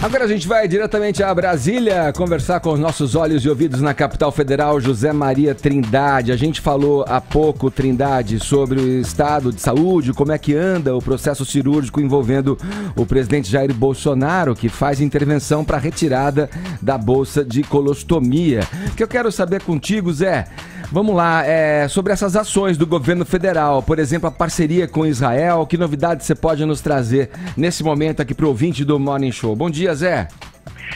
Agora a gente vai diretamente a Brasília conversar com os nossos olhos e ouvidos na capital federal, José Maria Trindade. A gente falou há pouco, Trindade, sobre o estado de saúde, como é que anda o processo cirúrgico envolvendo o presidente Jair Bolsonaro, que faz intervenção para a retirada da bolsa de colostomia. O que eu quero saber contigo, Zé, vamos lá, sobre essas ações do governo federal, por exemplo, a parceria com Israel, que novidades você pode nos trazer nesse momento aqui para o ouvinte do Morning Show? Bom dia, Zé.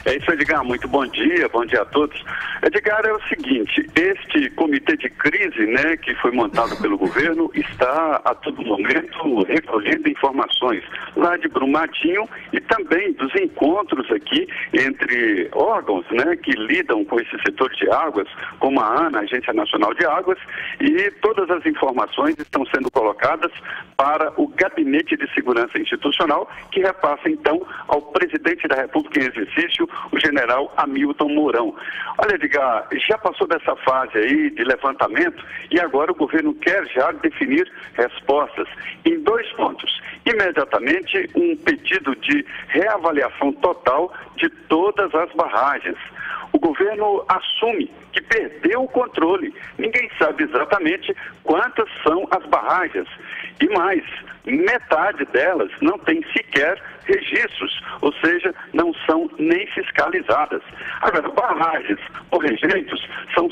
É isso, Edgar. Muito bom dia a todos. Edgar, é o seguinte, este comitê de crise, né, que foi montado pelo governo, está a todo momento recolhendo informações lá de Brumadinho e também dos encontros aqui entre órgãos, né, que lidam com esse setor de águas, como a ANA, a Agência Nacional de Águas, e todas as informações estão sendo colocadas para o Gabinete de Segurança Institucional, que repassa então ao presidente da República em exercício, o general Hamilton Mourão. Olha, Edgar, já passou dessa fase aí de levantamento e agora o governo quer já definir respostas em 2 pontos. Imediatamente, um pedido de reavaliação total de todas as barragens. O governo assume que perdeu o controle. Ninguém sabe exatamente quantas são as barragens. E mais, metade delas não tem sequer registros, ou seja, não são nem fiscalizadas. Agora, barragens por rejeitos são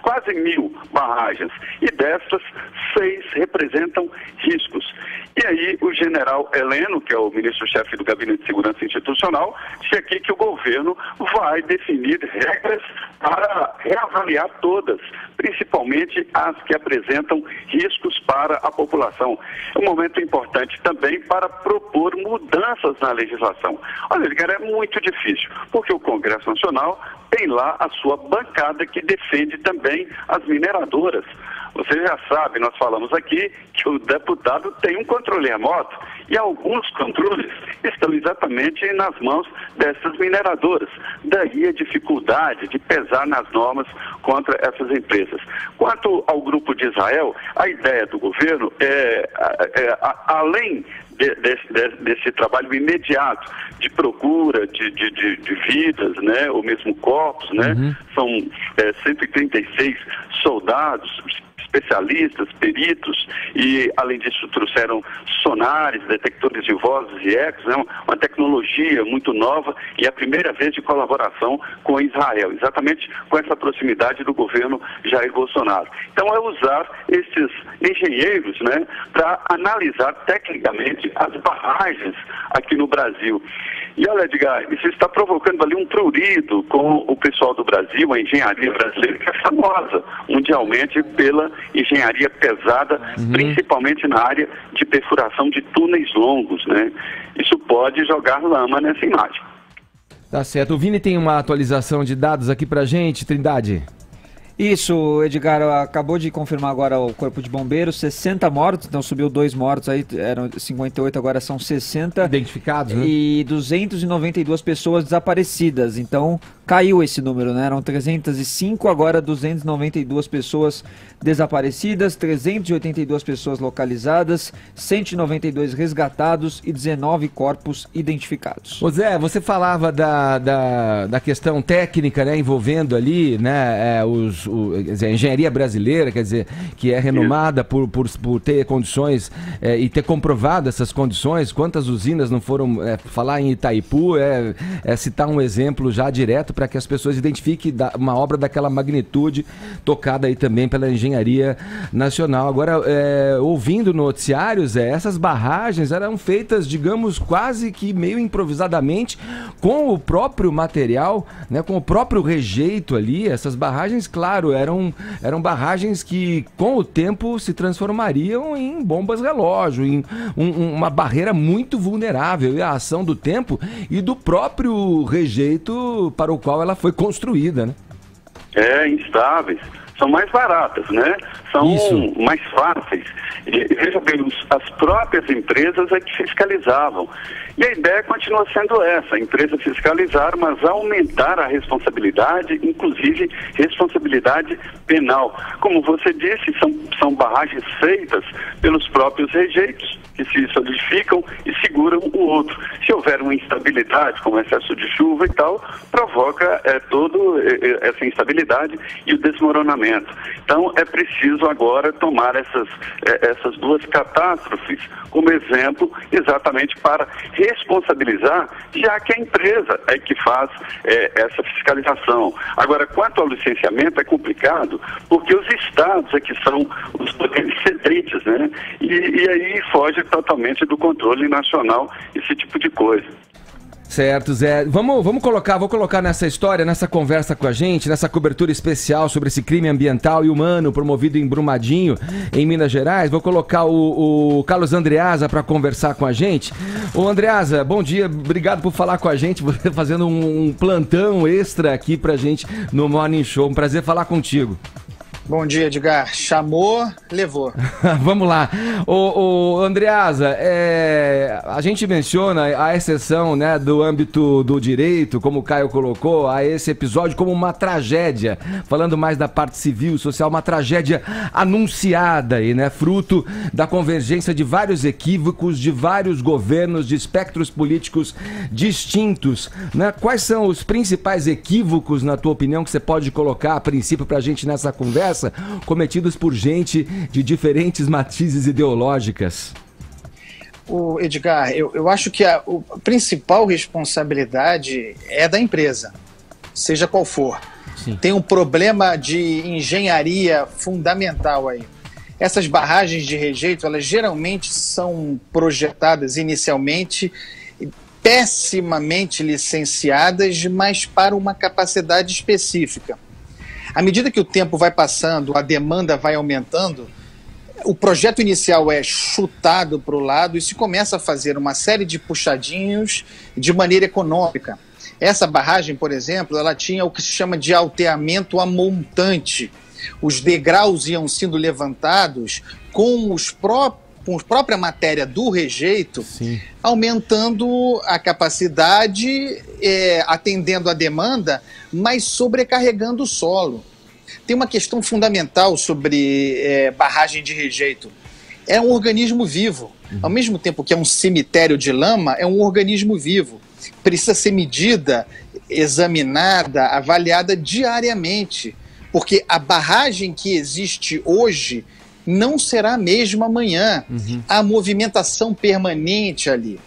quase 1.000 barragens, e destas 6 representam riscos. E aí o general Heleno, que é o ministro-chefe do Gabinete de Segurança Institucional, disse aqui que o governo vai definir regras para reavaliar todas, principalmente as que apresentam riscos para a população. É um momento importante também para propor mudanças na legislação. Olha, Edgar, é muito difícil, porque o Congresso Nacional tem lá a sua bancada que defende também as mineradoras. Você já sabe, nós falamos aqui que o deputado tem um controle remoto e alguns controles estão exatamente nas mãos dessas mineradoras. Daí a dificuldade de pesar nas normas contra essas empresas. Quanto ao grupo de Israel, a ideia do governo além desse trabalho imediato de procura de vidas, né, ou mesmo corpos, né, são 136 soldados, especialistas, peritos, e além disso trouxeram sonares, detectores de vozes e ecos, né, uma tecnologia muito nova e a primeira vez de colaboração com Israel, exatamente com essa proximidade do governo Jair Bolsonaro. Então é usar esses engenheiros, né, para analisar tecnicamente as barragens aqui no Brasil. E olha, Edgar, isso está provocando ali um prurido com o pessoal do Brasil, a engenharia brasileira, que é famosa mundialmente pela engenharia pesada, principalmente na área de perfuração de túneis longos, né? Isso pode jogar lama nessa imagem. Tá certo. O Vini tem uma atualização de dados aqui pra gente, Trindade. Isso, Edgar, acabou de confirmar agora o Corpo de Bombeiros, 60 mortos, então subiu 2 mortos aí, eram 58, agora são 60. Identificados, né? E 292 pessoas desaparecidas, então caiu esse número, né? Eram 305, agora 292 pessoas desaparecidas, 382 pessoas localizadas, 192 resgatados e 19 corpos identificados. Ô Zé, você falava da questão técnica, né, envolvendo ali, né, a engenharia brasileira, quer dizer, que é renomada por ter condições e ter comprovado essas condições. Quantas usinas não foram, falar em Itaipu, citar um exemplo já direto para que as pessoas identifiquem uma obra daquela magnitude tocada aí também pela engenharia nacional. Agora, ouvindo noticiários, essas barragens eram feitas, digamos, quase que meio improvisadamente, com o próprio material, né, com o próprio rejeito ali. Essas barragens, claro, eram barragens que com o tempo se transformariam em bombas relógio, em uma barreira muito vulnerável, e a ação do tempo e do próprio rejeito para o qual ela foi construída, né? Instáveis. São mais baratas, né? São mais fáceis. E, veja bem, as próprias empresas é que fiscalizavam. E a ideia continua sendo essa, a empresa fiscalizar, mas aumentar a responsabilidade, inclusive responsabilidade penal. Como você disse, são barragens feitas pelos próprios rejeitos, que se solidificam e seguram o outro. Se houver uma instabilidade, como excesso de chuva e tal, provoca toda essa instabilidade e o desmoronamento. Então, é preciso agora tomar essas duas catástrofes como exemplo, exatamente para responsabilizar, já que a empresa é que faz essa fiscalização. Agora, quanto ao licenciamento, é complicado, porque os estados é que são os poderes cedentes, né? E aí foge totalmente do controle nacional esse tipo de coisa. Certo, Zé. Vou colocar nessa história, nessa conversa com a gente, nessa cobertura especial sobre esse crime ambiental e humano promovido em Brumadinho, em Minas Gerais. Vou colocar o Carlos Andreasa para conversar com a gente. Ô Andreasa, bom dia, obrigado por falar com a gente, você fazendo um plantão extra aqui pra gente no Morning Show. Um prazer falar contigo. Bom dia, Edgar. Chamou, levou. Vamos lá. Ô Andreasa, a gente menciona a exceção, né, do âmbito do direito, como o Caio colocou, a esse episódio como uma tragédia, falando mais da parte civil e social, uma tragédia anunciada aí, né, fruto da convergência de vários equívocos, de vários governos, de espectros políticos distintos, né? Quais são os principais equívocos, na tua opinião, que você pode colocar a princípio pra gente nessa conversa, cometidos por gente de diferentes matizes ideológicas? Edgar, eu acho que a principal responsabilidade é da empresa, seja qual for. Sim. Tem um problema de engenharia fundamental aí. Essas barragens de rejeito, elas geralmente são projetadas inicialmente pessimamente licenciadas, mas para uma capacidade específica. À medida que o tempo vai passando, a demanda vai aumentando, o projeto inicial é chutado para o lado e se começa a fazer uma série de puxadinhos de maneira econômica. Essa barragem, por exemplo, ela tinha o que se chama de alteamento a montante. Os degraus iam sendo levantados com a própria matéria do rejeito, sim, aumentando a capacidade, atendendo a demanda, mas sobrecarregando o solo. Tem uma questão fundamental sobre barragem de rejeito. É um organismo vivo. Ao mesmo tempo que é um cemitério de lama, é um organismo vivo. Precisa ser medida, examinada, avaliada diariamente, porque a barragem que existe hoje não será a mesma amanhã. Há movimentação permanente ali.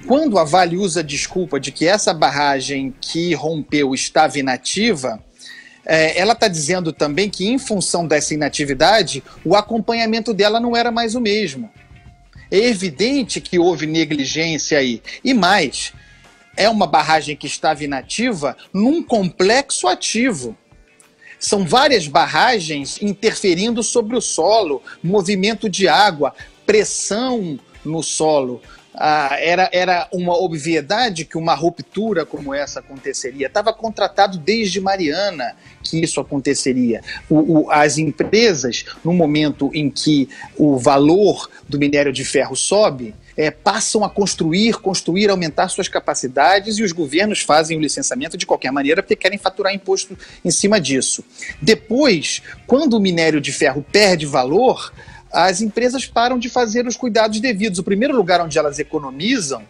Quando a Vale usa a desculpa de que essa barragem que rompeu estava inativa, ela está dizendo também que, em função dessa inatividade, o acompanhamento dela não era mais o mesmo. É evidente que houve negligência aí. E mais, é uma barragem que estava inativa num complexo ativo. São várias barragens interferindo sobre o solo, movimento de água, pressão no solo. Era uma obviedade que uma ruptura como essa aconteceria. Estava contratado desde Mariana que isso aconteceria. As empresas, no momento em que o valor do minério de ferro sobe, passam a construir, aumentar suas capacidades, e os governos fazem o licenciamento de qualquer maneira porque querem faturar imposto em cima disso. Depois, quando o minério de ferro perde valor, as empresas param de fazer os cuidados devidos. O primeiro lugar onde elas economizam,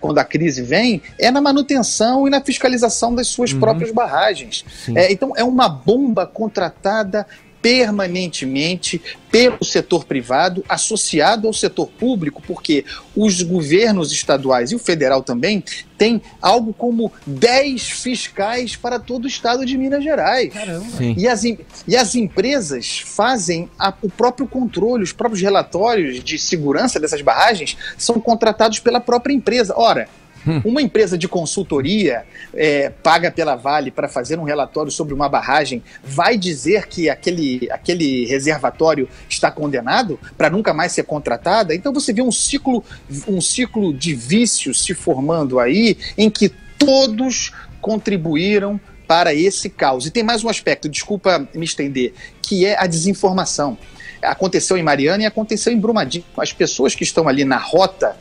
quando a crise vem, é na manutenção e na fiscalização das suas próprias barragens. Então, é uma bomba contratada permanentemente pelo setor privado, associado ao setor público, porque os governos estaduais e o federal também têm algo como 10 fiscais para todo o estado de Minas Gerais. E as empresas fazem o próprio controle, os próprios relatórios de segurança dessas barragens são contratados pela própria empresa. Ora, uma empresa de consultoria paga pela Vale para fazer um relatório sobre uma barragem vai dizer que aquele reservatório está condenado para nunca mais ser contratada? Então você vê um ciclo de vícios se formando aí, em que todos contribuíram para esse caos. E tem mais um aspecto, desculpa me estender, que é a desinformação. aconteceu em Mariana e aconteceu em Brumadinho. As pessoas que estão ali na rota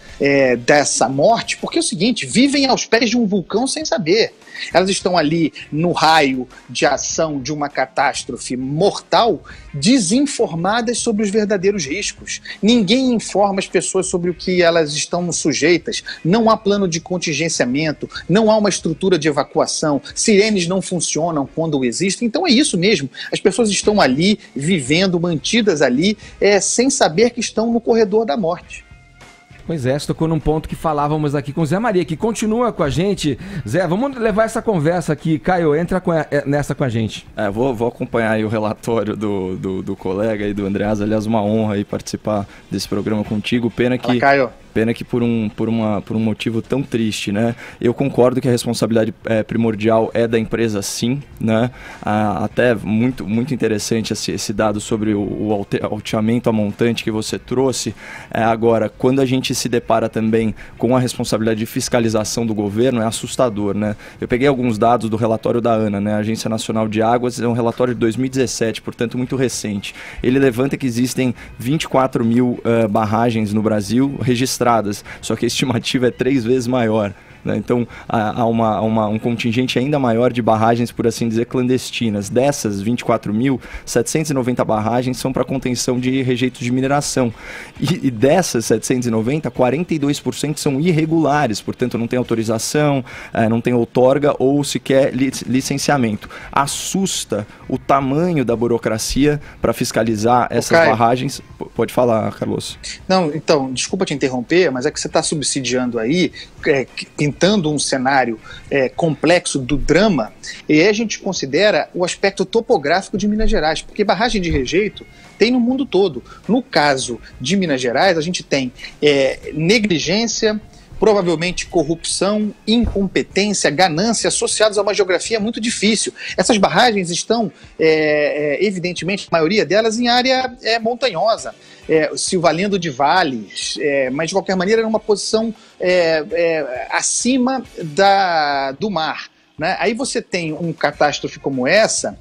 dessa morte, porque é o seguinte, vivem aos pés de um vulcão sem saber. Elas estão ali no raio de ação de uma catástrofe mortal, desinformadas sobre os verdadeiros riscos. Ninguém informa as pessoas sobre o que elas estão sujeitas. Não há plano de contingenciamento, não há uma estrutura de evacuação, sirenes não funcionam quando existem. Então é isso mesmo. As pessoas estão ali, vivendo, mantidas ali, sem saber que estão no corredor da morte. Pois é, você tocou num ponto que falávamos aqui com o Zé Maria, que continua com a gente. Zé, vamos levar essa conversa aqui. Caio, entra nessa com a gente. Vou acompanhar aí o relatório do colega e do Andreas. Aliás, uma honra aí participar desse programa contigo. Pena que... Caio. Pena que por um motivo tão triste, né? Eu concordo que a responsabilidade primordial é da empresa, sim, né? Até muito interessante esse dado sobre o alteamento a montante que você trouxe. Agora, quando a gente se depara também com a responsabilidade de fiscalização do governo, é assustador, né? Eu peguei alguns dados do relatório da ANA, né? A Agência Nacional de Águas, é um relatório de 2017, portanto muito recente. Ele levanta que existem 24 mil barragens no Brasil registradas, só que a estimativa é 3 vezes maior. Então há um contingente ainda maior de barragens, por assim dizer, clandestinas. Dessas 24.790 barragens são para contenção de rejeitos de mineração. E dessas 790, 42% são irregulares, portanto não tem autorização, não tem outorga ou sequer licenciamento. Assusta o tamanho da burocracia para fiscalizar essas barragens. Pode falar, Carlos. Não, então, desculpa te interromper, mas é que você está subsidiando aí, pintando um cenário complexo do drama, e aí a gente considera o aspecto topográfico de Minas Gerais, porque barragem de rejeito tem no mundo todo. No caso de Minas Gerais, a gente tem negligência, provavelmente corrupção, incompetência, ganância associados a uma geografia muito difícil. Essas barragens estão, evidentemente, a maioria delas em área montanhosa, se valendo de vales, mas de qualquer maneira numa posição acima do mar. Né? Aí você tem uma catástrofe como essa,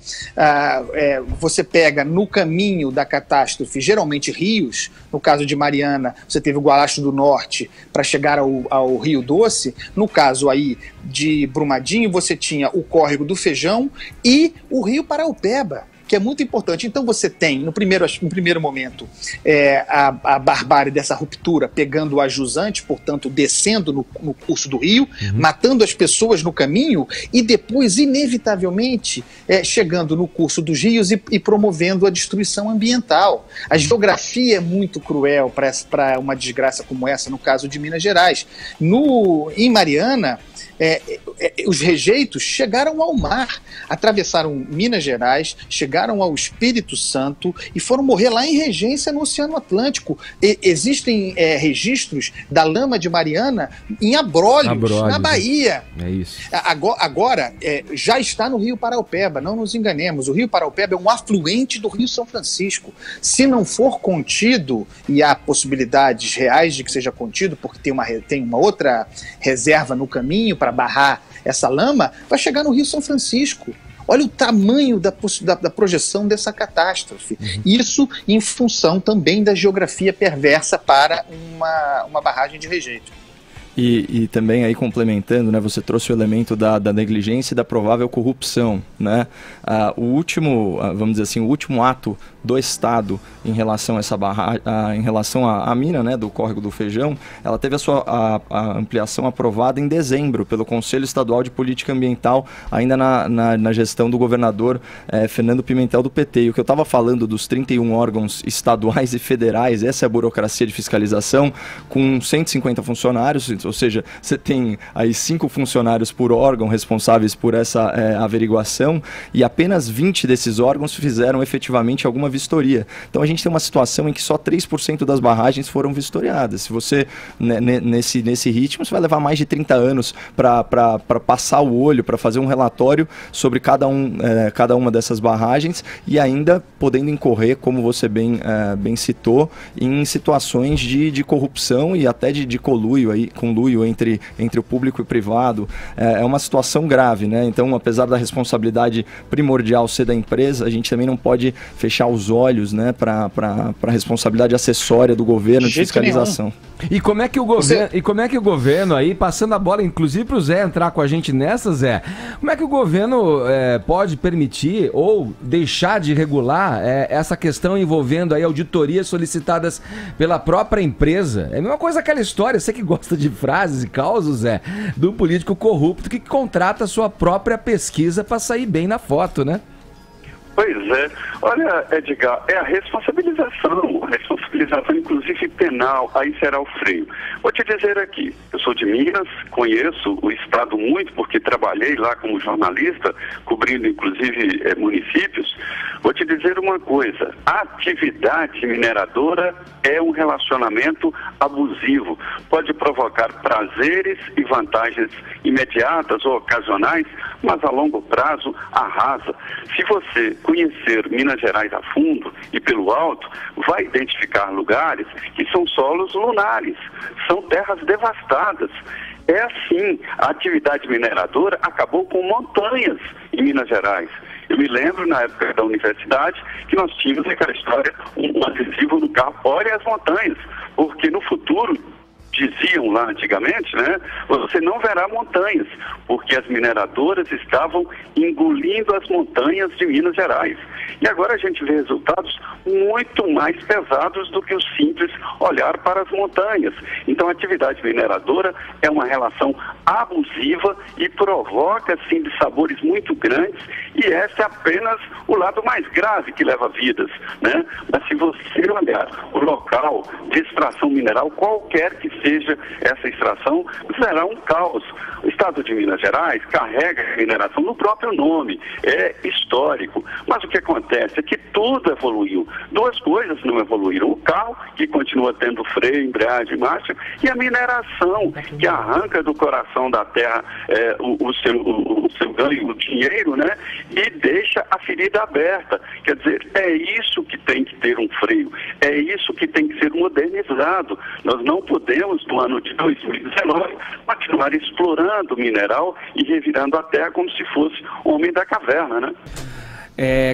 você pega no caminho da catástrofe, geralmente rios, no caso de Mariana, você teve o Gualacho do Norte para chegar ao Rio Doce, no caso aí de Brumadinho, você tinha o Córrego do Feijão e o Rio Paraupeba, que é muito importante. Então você tem, no primeiro momento, a barbárie dessa ruptura pegando a jusante, portanto, descendo no curso do rio, matando as pessoas no caminho e depois, inevitavelmente, chegando no curso dos rios e promovendo a destruição ambiental. A geografia é muito cruel para uma desgraça como essa, no caso de Minas Gerais. Em Mariana, os rejeitos chegaram ao mar, atravessaram Minas Gerais, chegaram ao Espírito Santo e foram morrer lá em Regência, no Oceano Atlântico. Existem registros da lama de Mariana em Abrolhos, na Bahia. É isso. Agora, já está no Rio Paraupeba, não nos enganemos. O Rio Paraupeba é um afluente do Rio São Francisco. Se não for contido, e há possibilidades reais de que seja contido, porque tem uma outra reserva no caminho para barrar essa lama, vai chegar no Rio São Francisco. Olha o tamanho da projeção dessa catástrofe. Isso em função também da geografia perversa para uma barragem de rejeito. E também aí complementando, né, você trouxe o elemento da negligência e da provável corrupção, né? O último ato do Estado em relação a essa barragem, em relação à mina, né, do Córrego do Feijão, ela teve a ampliação aprovada em dezembro pelo Conselho Estadual de Política Ambiental, ainda na gestão do governador Fernando Pimentel do PT. E o que eu estava falando dos 31 órgãos estaduais e federais, essa é a burocracia de fiscalização, com 150 funcionários, ou seja, você tem aí 5 funcionários por órgão responsáveis por essa averiguação, e apenas 20 desses órgãos fizeram efetivamente alguma vistoria. Então a gente tem uma situação em que só 3% das barragens foram vistoriadas. Se você, nesse ritmo, você vai levar mais de 30 anos para passar o olho, para fazer um relatório sobre cada uma dessas barragens, e ainda podendo incorrer, como você bem citou, em situações de corrupção e até de conluio aí com conluio entre o público e o privado, é uma situação grave, né? Então, apesar da responsabilidade primordial ser da empresa, a gente também não pode fechar os olhos, né, para a responsabilidade acessória do governo de fiscalização. E como é que o governo aí, passando a bola, inclusive para o Zé entrar com a gente nessa, Zé, como é que o governo pode permitir ou deixar de regular essa questão envolvendo aí auditorias solicitadas pela própria empresa? É a mesma coisa aquela história, você que gosta de frases e causos, Zé, do político corrupto que contrata a sua própria pesquisa para sair bem na foto, né? Pois é. Olha, Edgar, é a responsabilização inclusive penal, aí será o freio. Vou te dizer aqui, eu sou de Minas, conheço o estado muito, porque trabalhei lá como jornalista, cobrindo inclusive municípios. Vou te dizer uma coisa, a atividade mineradora é um relacionamento abusivo, pode provocar prazeres e vantagens imediatas ou ocasionais, mas a longo prazo arrasa. Se você conhecer Minas Gerais a fundo e pelo alto, vai identificar lugares que são solos lunares, são terras devastadas. É assim, a atividade mineradora acabou com montanhas em Minas Gerais. Eu me lembro, na época da universidade, que nós tínhamos aquela história, um adesivo no carro, olha as montanhas, porque no futuro, diziam lá antigamente, né, você não verá montanhas, porque as mineradoras estavam engolindo as montanhas de Minas Gerais. E agora a gente vê resultados muito mais pesados do que o simples olhar para as montanhas. Então a atividade mineradora é uma relação abusiva e provoca, sim, de sabores muito grandes, e esse é apenas o lado mais grave que leva vidas, né? Mas se você olhar o local de extração mineral, qualquer que seja essa extração, será um caos. O estado de Minas Gerais carrega a mineração no próprio nome, é histórico. Mas o que acontece é que tudo evoluiu. Duas coisas não evoluíram: o carro, que continua tendo freio, embreagem e marcha, e a mineração, que arranca do coração da terra o seu ganho, o dinheiro, né? E deixa a ferida aberta. Quer dizer, é isso que tem que ter um freio, é isso que tem que ser modernizado. Nós não podemos, no ano de 2019, continuar explorando o mineral e revirando a terra como se fosse homem da caverna, né?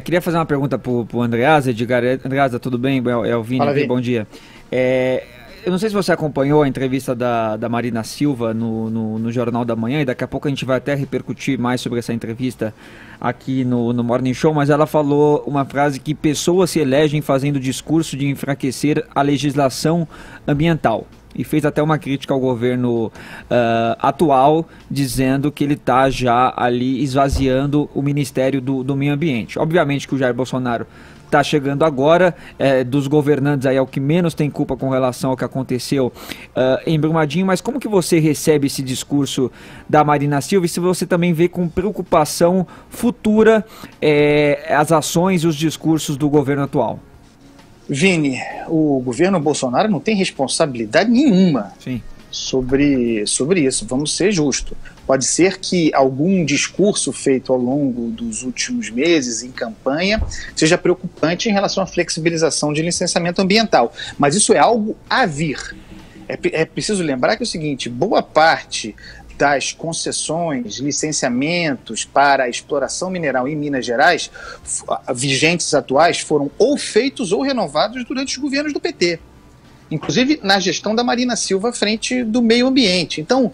Queria fazer uma pergunta para o Andreasa, Edgar. Andreasa, tudo bem? É o Vini aqui, bom dia. Eu não sei se você acompanhou a entrevista da Marina Silva no Jornal da Manhã, e daqui a pouco a gente vai até repercutir mais sobre essa entrevista aqui no Morning Show, mas ela falou uma frase que pessoas se elegem fazendo discurso de enfraquecer a legislação ambiental. E fez até uma crítica ao governo atual, dizendo que ele está já ali esvaziando o Ministério do Meio Ambiente. Obviamente que o Jair Bolsonaro está chegando agora, dos governantes aí é o que menos tem culpa com relação ao que aconteceu em Brumadinho, mas como que você recebe esse discurso da Marina Silva, e se você também vê com preocupação futura as ações e os discursos do governo atual? Vini, o governo Bolsonaro não tem responsabilidade nenhuma sobre isso, vamos ser justos. Pode ser que algum discurso feito ao longo dos últimos meses em campanha seja preocupante em relação à flexibilização de licenciamento ambiental, mas isso é algo a vir. É preciso lembrar que é o seguinte: boa parte das concessões, licenciamentos para a exploração mineral em Minas Gerais, vigentes atuais, foram ou feitos ou renovados durante os governos do PT. Inclusive na gestão da Marina Silva à frente do meio ambiente. Então,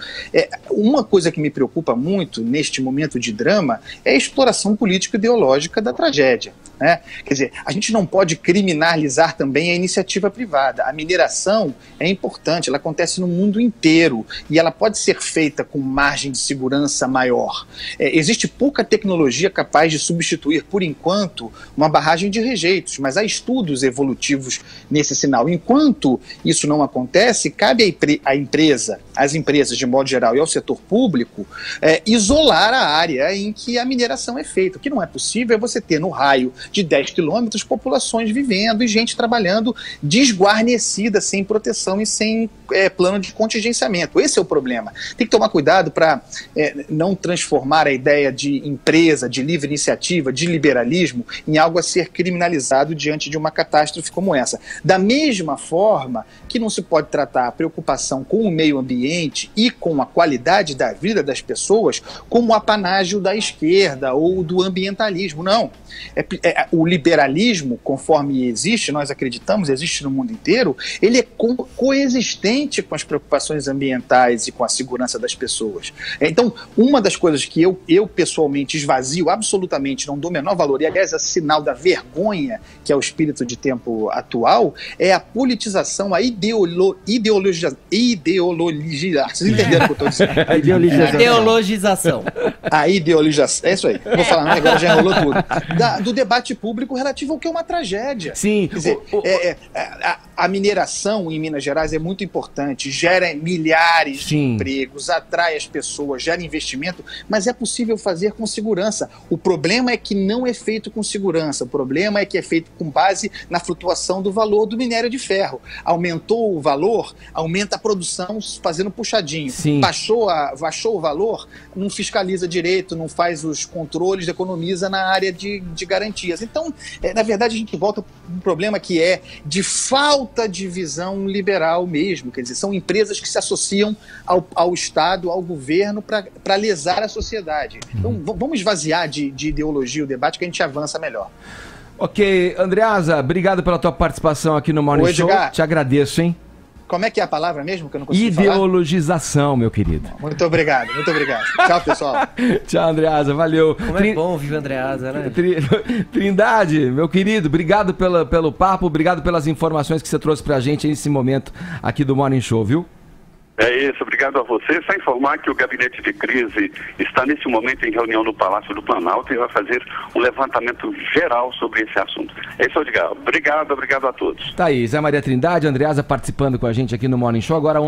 uma coisa que me preocupa muito neste momento de drama é a exploração político-ideológica da tragédia, né? Quer dizer, a gente não pode criminalizar também a iniciativa privada. A mineração é importante, ela acontece no mundo inteiro e ela pode ser feita com margem de segurança maior. Existe pouca tecnologia capaz de substituir, por enquanto, uma barragem de rejeitos, mas há estudos evolutivos nesse sinal. Enquanto isso não acontece, cabe às empresas de modo geral e ao setor público isolar a área em que a mineração é feita. O que não é possível é você ter no raio de 10 quilômetros, populações vivendo e gente trabalhando desguarnecida, sem proteção e sem plano de contingenciamento. Esse é o problema. Tem que tomar cuidado para não transformar a ideia de empresa, de livre iniciativa, de liberalismo em algo a ser criminalizado diante de uma catástrofe como essa. Da mesma forma que não se pode tratar a preocupação com o meio ambiente e com a qualidade da vida das pessoas como apanágio da esquerda ou do ambientalismo. Não. O liberalismo, conforme existe, nós acreditamos, existe no mundo inteiro, ele é coexistente com as preocupações ambientais e com a segurança das pessoas. Então, uma das coisas que eu pessoalmente esvazio absolutamente, não dou o menor valor, e aliás é sinal da vergonha, que é o espírito de tempo atual, é a politização, a ideologização. Vocês entenderam o que eu estou dizendo? Ideologização. A ideologização. É isso aí. Vou falar, agora já enrolou tudo. Do debate público relativo ao que é uma tragédia. Sim. Quer dizer, a mineração em Minas Gerais é muito importante, gera milhares de empregos, atrai as pessoas, gera investimento, mas é possível fazer com segurança. O problema é que não é feito com segurança, o problema é que é feito com base na flutuação do valor do minério de ferro. Aumentou o valor, aumenta a produção fazendo puxadinho. Baixou o valor, não fiscaliza direito, não faz os controles, economiza na área de garantias. Então, na verdade, a gente volta para um problema que é de falta de visão liberal mesmo. Quer dizer, são empresas que se associam ao Estado, ao governo, para lesar a sociedade. Então, vamos esvaziar de ideologia o debate que a gente avança melhor. Ok, Andreasa, obrigado pela tua participação aqui no Morning Show. Te agradeço, hein? Como é que é a palavra mesmo que eu não consigo Ideologização, meu querido. Muito obrigado, muito obrigado. Tchau, pessoal. Tchau, Andreasa, valeu. Como é bom ouvir o Andreasa, né? Trindade, meu querido, obrigado pelo papo, obrigado pelas informações que você trouxe pra gente nesse momento aqui do Morning Show, viu? É isso, obrigado a você. Só informar que o gabinete de crise está nesse momento em reunião no Palácio do Planalto e vai fazer um levantamento geral sobre esse assunto. É isso, Edgar. Obrigado a todos. Tá aí, Zé Maria Trindade, Andreasa participando com a gente aqui no Morning Show. Agora